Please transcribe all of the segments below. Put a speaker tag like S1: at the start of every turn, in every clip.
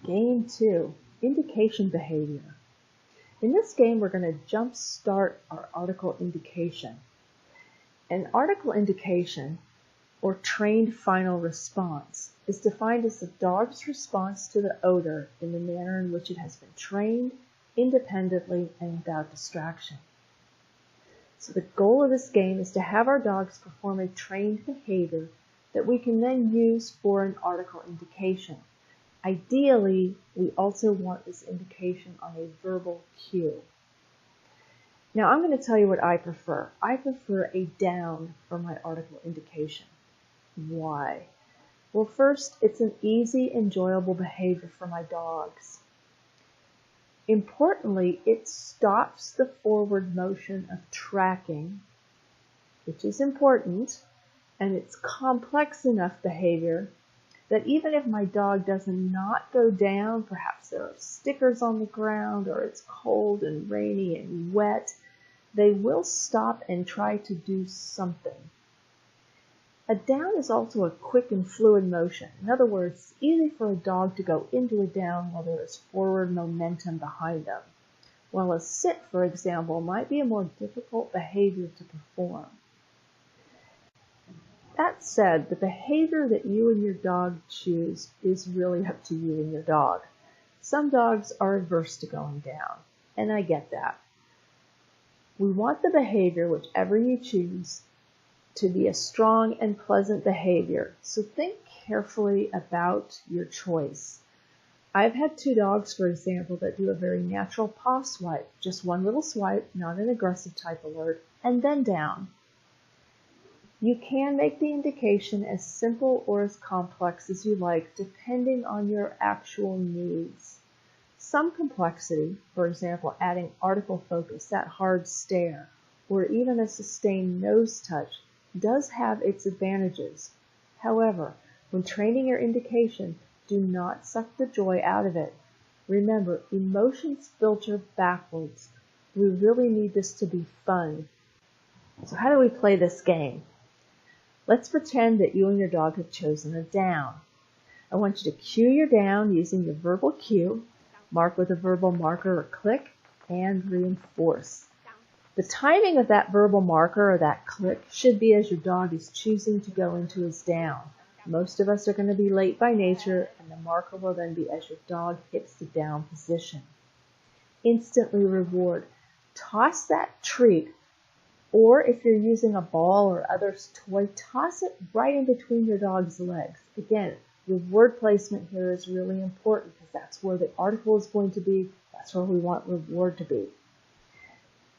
S1: Game 2, Indication Behavior. In this game, we're going to jump start our article indication. An article indication, or trained final response, is defined as the dog's response to the odor in the manner in which it has been trained, independently and without distraction. So the goal of this game is to have our dogs perform a trained behavior that we can then use for an article indication. Ideally, we also want this indication on a verbal cue. Now I'm going to tell you what I prefer. I prefer a down for my article indication. Why? Well, first, it's an easy, enjoyable behavior for my dogs. Importantly, it stops the forward motion of tracking, which is important, and it's complex enough behavior that even if my dog does not go down, perhaps there are stickers on the ground or it's cold and rainy and wet, they will stop and try to do something. A down is also a quick and fluid motion. In other words, it's easy for a dog to go into a down while there is forward momentum behind them, while a sit, for example, might be a more difficult behavior to perform. That said, the behavior that you and your dog choose is really up to you and your dog. Some dogs are averse to going down, and I get that. We want the behavior, whichever you choose, to be a strong and pleasant behavior, so think carefully about your choice. I've had 2 dogs, for example, that do a very natural paw swipe, just one little swipe, not an aggressive type alert, and then down. You can make the indication as simple or as complex as you like, depending on your actual needs. Some complexity, for example, adding article focus, that hard stare, or even a sustained nose touch, does have its advantages. However, when training your indication, do not suck the joy out of it. Remember, emotions filter backwards. We really need this to be fun. So how do we play this game? Let's pretend that you and your dog have chosen a down. I want you to cue your down using your verbal cue, mark with a verbal marker or click, and reinforce. The timing of that verbal marker or that click should be as your dog is choosing to go into his down. Most of us are going to be late by nature, and the marker will then be as your dog hits the down position. Instantly reward. Toss that treat, or if you're using a ball or other toy, toss it right in between your dog's legs. Again, reward placement here is really important because that's where the article is going to be. That's where we want reward to be.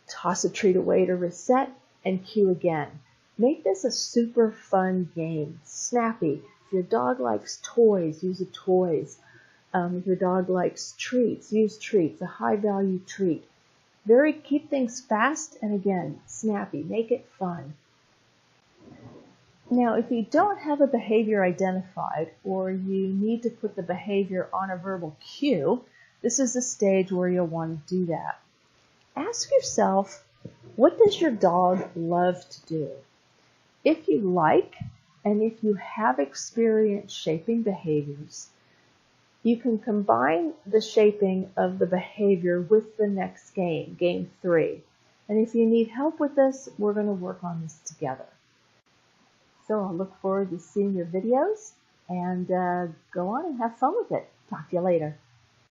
S1: Toss a treat away to reset and cue again. Make this a super fun game. Snappy. If your dog likes toys, use the toys. If your dog likes treats, use treats, a high value treat. Keep things fast and again, snappy. Make it fun. Now, if you don't have a behavior identified or you need to put the behavior on a verbal cue, this is the stage where you'll want to do that. Ask yourself, what does your dog love to do? If you like, and if you have experience shaping behaviors, you can combine the shaping of the behavior with the next game, game 3. And if you need help with this, we're going to work on this together. So I'll look forward to seeing your videos and go on and have fun with it. Talk to you later.